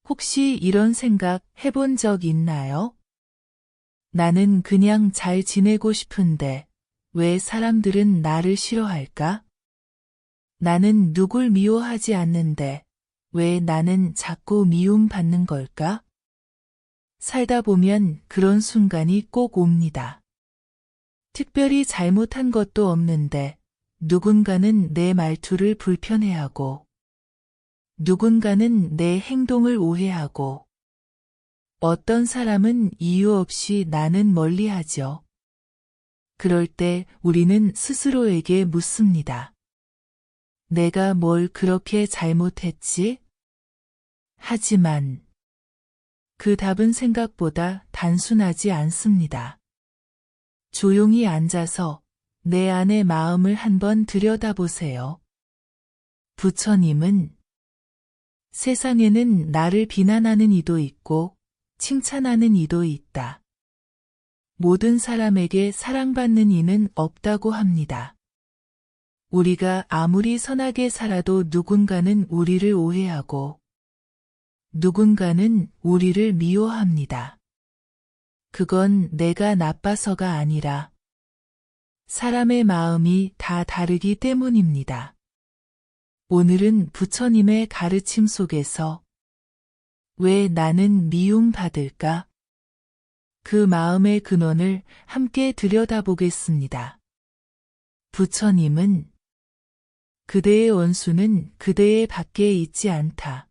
혹시 이런 생각 해본 적 있나요? 나는 그냥 잘 지내고 싶은데 왜 사람들은 나를 싫어할까? 나는 누굴 미워하지 않는데 왜 나는 자꾸 미움받는 걸까? 살다 보면 그런 순간이 꼭 옵니다. 특별히 잘못한 것도 없는데 누군가는 내 말투를 불편해하고 누군가는 내 행동을 오해하고 어떤 사람은 이유 없이 나는 멀리하죠. 그럴 때 우리는 스스로에게 묻습니다. 내가 뭘 그렇게 잘못했지? 하지만 그 답은 생각보다 단순하지 않습니다. 조용히 앉아서 내 안의 마음을 한번 들여다보세요. 부처님은 세상에는 나를 비난하는 이도 있고 칭찬하는 이도 있다. 모든 사람에게 사랑받는 이는 없다고 합니다. 우리가 아무리 선하게 살아도 누군가는 우리를 오해하고 누군가는 우리를 미워합니다. 그건 내가 나빠서가 아니라 사람의 마음이 다 다르기 때문입니다. 오늘은 부처님의 가르침 속에서 왜 나는 미움받을까? 그 마음의 근원을 함께 들여다보겠습니다. 부처님은 그대의 원수는 그대의 밖에 있지 않다.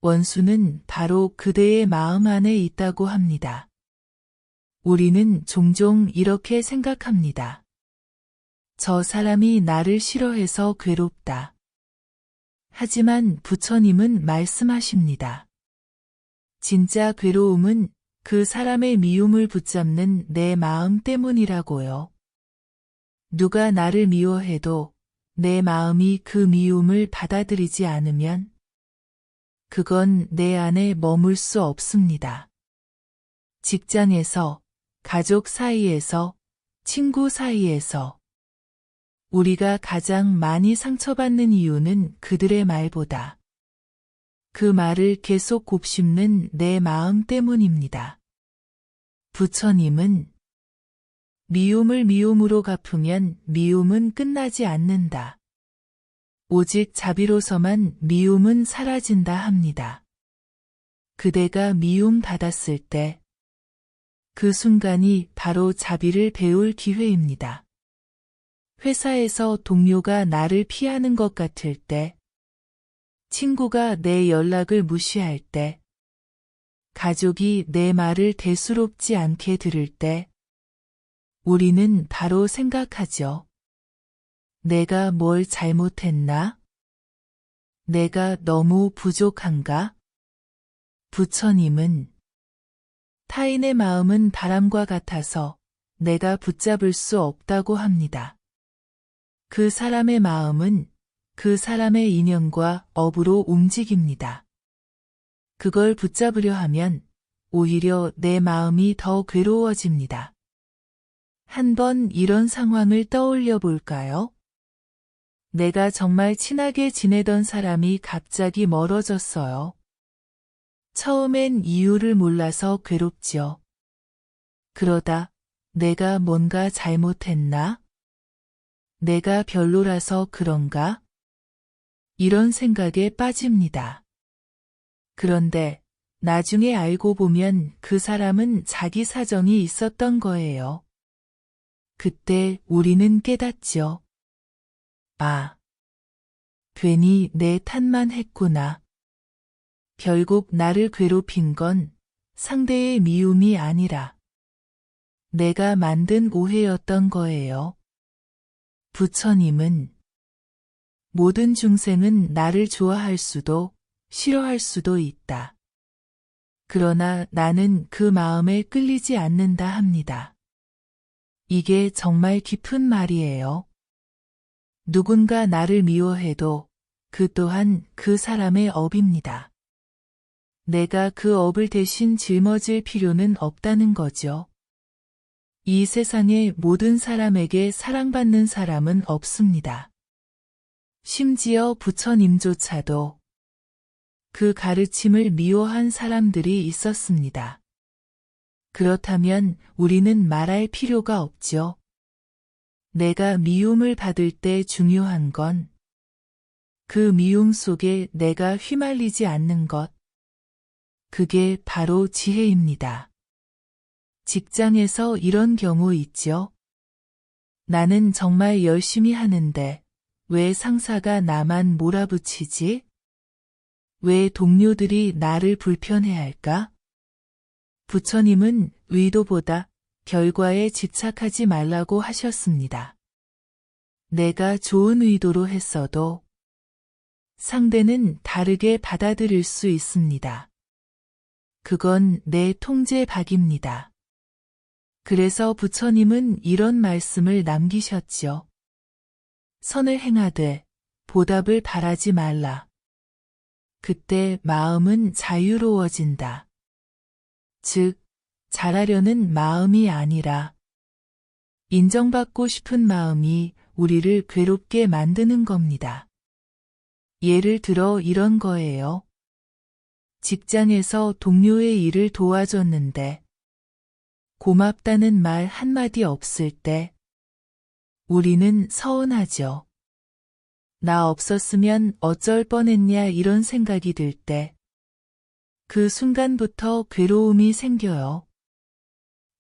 원수는 바로 그대의 마음 안에 있다고 합니다. 우리는 종종 이렇게 생각합니다. 저 사람이 나를 싫어해서 괴롭다. 하지만 부처님은 말씀하십니다. 진짜 괴로움은 그 사람의 미움을 붙잡는 내 마음 때문이라고요. 누가 나를 미워해도 내 마음이 그 미움을 받아들이지 않으면 그건 내 안에 머물 수 없습니다. 직장에서, 가족 사이에서, 친구 사이에서 우리가 가장 많이 상처받는 이유는 그들의 말보다 그 말을 계속 곱씹는 내 마음 때문입니다. 부처님은 미움을 미움으로 갚으면 미움은 끝나지 않는다. 오직 자비로서만 미움은 사라진다 합니다. 그대가 미움 받았을 때 그 순간이 바로 자비를 배울 기회입니다. 회사에서 동료가 나를 피하는 것 같을 때, 친구가 내 연락을 무시할 때, 가족이 내 말을 대수롭지 않게 들을 때, 우리는 바로 생각하죠. 내가 뭘 잘못했나? 내가 너무 부족한가? 부처님은 타인의 마음은 바람과 같아서 내가 붙잡을 수 없다고 합니다. 그 사람의 마음은 그 사람의 인연과 업으로 움직입니다. 그걸 붙잡으려 하면 오히려 내 마음이 더 괴로워집니다. 한번 이런 상황을 떠올려 볼까요? 내가 정말 친하게 지내던 사람이 갑자기 멀어졌어요. 처음엔 이유를 몰라서 괴롭죠. 그러다 내가 뭔가 잘못했나? 내가 별로라서 그런가? 이런 생각에 빠집니다. 그런데 나중에 알고 보면 그 사람은 자기 사정이 있었던 거예요. 그때 우리는 깨닫죠. 아, 괜히 내 탓만 했구나. 결국 나를 괴롭힌 건 상대의 미움이 아니라 내가 만든 오해였던 거예요. 부처님은 모든 중생은 나를 좋아할 수도 싫어할 수도 있다. 그러나 나는 그 마음에 끌리지 않는다 합니다. 이게 정말 깊은 말이에요. 누군가 나를 미워해도 그 또한 그 사람의 업입니다. 내가 그 업을 대신 짊어질 필요는 없다는 거죠. 이 세상의 모든 사람에게 사랑받는 사람은 없습니다. 심지어 부처님조차도 그 가르침을 미워한 사람들이 있었습니다. 그렇다면 우리는 말할 필요가 없죠. 내가 미움을 받을 때 중요한 건 그 미움 속에 내가 휘말리지 않는 것. 그게 바로 지혜입니다. 직장에서 이런 경우 있죠. 나는 정말 열심히 하는데 왜 상사가 나만 몰아붙이지? 왜 동료들이 나를 불편해할까? 부처님은 의도보다 결과에 집착하지 말라고 하셨습니다. 내가 좋은 의도로 했어도 상대는 다르게 받아들일 수 있습니다. 그건 내 통제 밖입니다. 그래서 부처님은 이런 말씀을 남기셨죠. 선을 행하되 보답을 바라지 말라. 그때 마음은 자유로워진다. 즉, 잘하려는 마음이 아니라 인정받고 싶은 마음이 우리를 괴롭게 만드는 겁니다. 예를 들어 이런 거예요. 직장에서 동료의 일을 도와줬는데 고맙다는 말 한마디 없을 때 우리는 서운하죠. 나 없었으면 어쩔 뻔했냐 이런 생각이 들 때 그 순간부터 괴로움이 생겨요.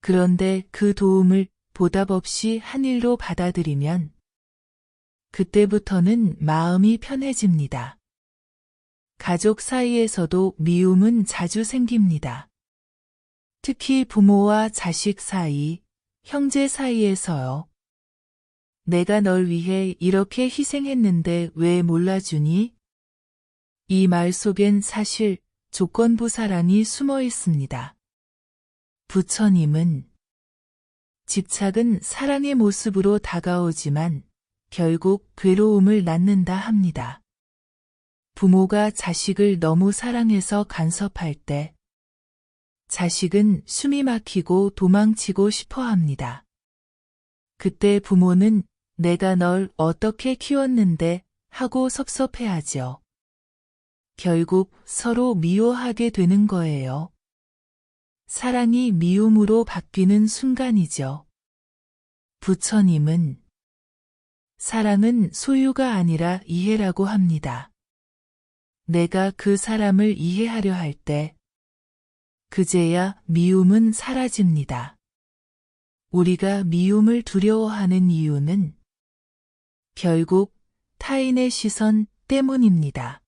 그런데 그 도움을 보답 없이 한 일로 받아들이면 그때부터는 마음이 편해집니다. 가족 사이에서도 미움은 자주 생깁니다. 특히 부모와 자식 사이, 형제 사이에서요. 내가 널 위해 이렇게 희생했는데 왜 몰라주니? 이 말 속엔 사실 조건부 사랑이 숨어 있습니다. 부처님은 집착은 사랑의 모습으로 다가오지만 결국 괴로움을 낳는다 합니다. 부모가 자식을 너무 사랑해서 간섭할 때 자식은 숨이 막히고 도망치고 싶어 합니다. 그때 부모는 내가 널 어떻게 키웠는데 하고 섭섭해하죠. 결국 서로 미워하게 되는 거예요. 사랑이 미움으로 바뀌는 순간이죠. 부처님은 사랑은 소유가 아니라 이해라고 합니다. 내가 그 사람을 이해하려 할 때 그제야 미움은 사라집니다. 우리가 미움을 두려워하는 이유는 결국 타인의 시선 때문입니다.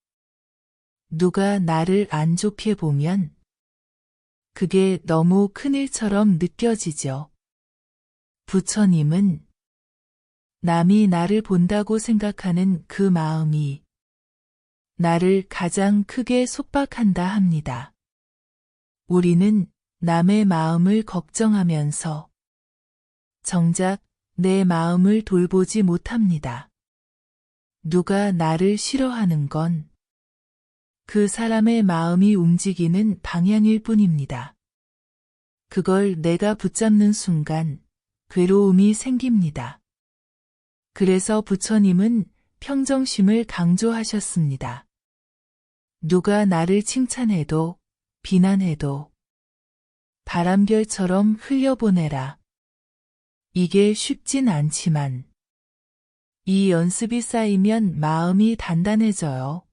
누가 나를 안 좋게 보면 그게 너무 큰일처럼 느껴지죠. 부처님은 남이 나를 본다고 생각하는 그 마음이 나를 가장 크게 속박한다 합니다. 우리는 남의 마음을 걱정하면서 정작 내 마음을 돌보지 못합니다. 누가 나를 싫어하는 건 그 사람의 마음이 움직이는 방향일 뿐입니다. 그걸 내가 붙잡는 순간 괴로움이 생깁니다. 그래서 부처님은 평정심을 강조하셨습니다. 누가 나를 칭찬해도 비난해도 바람결처럼 흘려보내라. 이게 쉽진 않지만 이 연습이 쌓이면 마음이 단단해져요.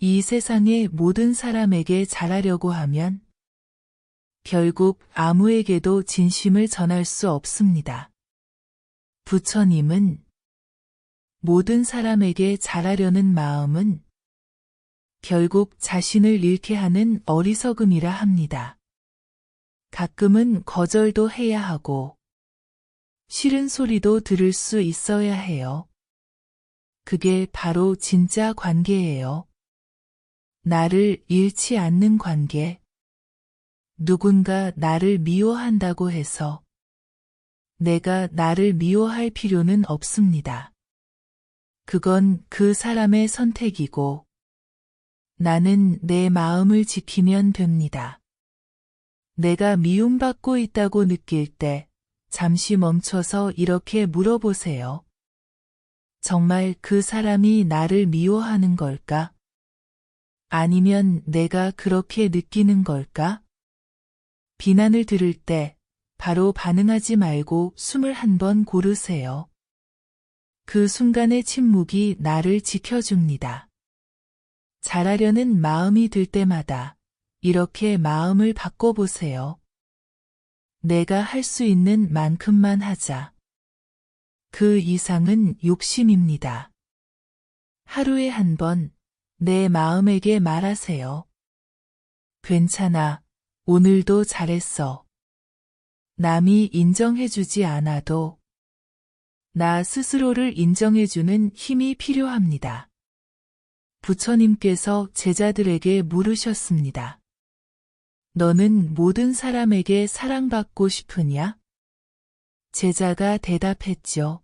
이 세상의 모든 사람에게 잘하려고 하면 결국 아무에게도 진심을 전할 수 없습니다. 부처님은 모든 사람에게 잘하려는 마음은 결국 자신을 잃게 하는 어리석음이라 합니다. 가끔은 거절도 해야 하고 싫은 소리도 들을 수 있어야 해요. 그게 바로 진짜 관계예요. 나를 잃지 않는 관계. 누군가 나를 미워한다고 해서 내가 나를 미워할 필요는 없습니다. 그건 그 사람의 선택이고 나는 내 마음을 지키면 됩니다. 내가 미움받고 있다고 느낄 때 잠시 멈춰서 이렇게 물어보세요. 정말 그 사람이 나를 미워하는 걸까? 아니면 내가 그렇게 느끼는 걸까? 비난을 들을 때 바로 반응하지 말고 숨을 한 번 고르세요. 그 순간의 침묵이 나를 지켜줍니다. 잘하려는 마음이 들 때마다 이렇게 마음을 바꿔보세요. 내가 할 수 있는 만큼만 하자. 그 이상은 욕심입니다. 하루에 한 번 내 마음에게 말하세요. 괜찮아. 오늘도 잘했어. 남이 인정해주지 않아도 나 스스로를 인정해주는 힘이 필요합니다. 부처님께서 제자들에게 물으셨습니다. 너는 모든 사람에게 사랑받고 싶으냐? 제자가 대답했죠.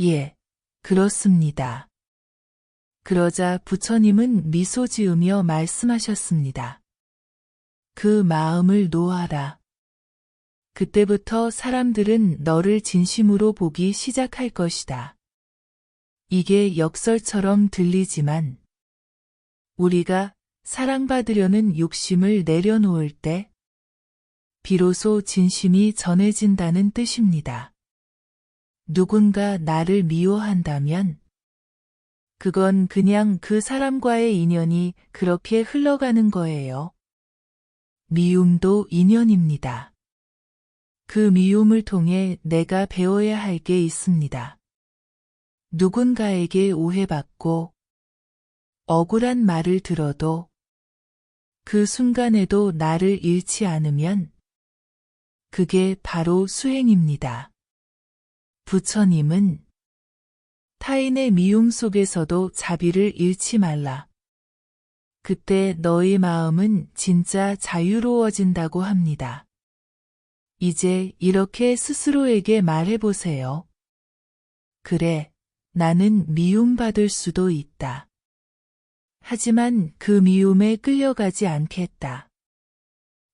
예, 그렇습니다. 그러자 부처님은 미소 지으며 말씀하셨습니다. 그 마음을 놓아라. 그때부터 사람들은 너를 진심으로 보기 시작할 것이다. 이게 역설처럼 들리지만 우리가 사랑받으려는 욕심을 내려놓을 때 비로소 진심이 전해진다는 뜻입니다. 누군가 나를 미워한다면 그건 그냥 그 사람과의 인연이 그렇게 흘러가는 거예요. 미움도 인연입니다. 그 미움을 통해 내가 배워야 할 게 있습니다. 누군가에게 오해받고 억울한 말을 들어도 그 순간에도 나를 잃지 않으면 그게 바로 수행입니다. 부처님은 타인의 미움 속에서도 자비를 잃지 말라. 그때 너의 마음은 진짜 자유로워진다고 합니다. 이제 이렇게 스스로에게 말해보세요. 그래, 나는 미움받을 수도 있다. 하지만 그 미움에 끌려가지 않겠다.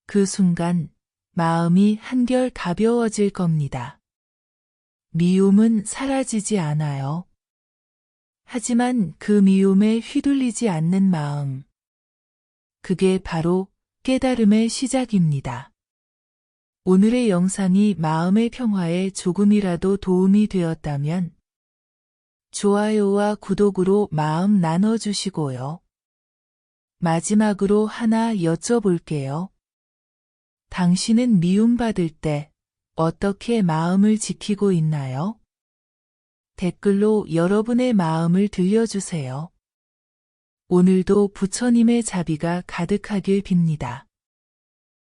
그 순간 마음이 한결 가벼워질 겁니다. 미움은 사라지지 않아요. 하지만 그 미움에 휘둘리지 않는 마음. 그게 바로 깨달음의 시작입니다. 오늘의 영상이 마음의 평화에 조금이라도 도움이 되었다면 좋아요와 구독으로 마음 나눠주시고요. 마지막으로 하나 여쭤볼게요. 당신은 미움받을 때 어떻게 마음을 지키고 있나요? 댓글로 여러분의 마음을 들려주세요. 오늘도 부처님의 자비가 가득하길 빕니다.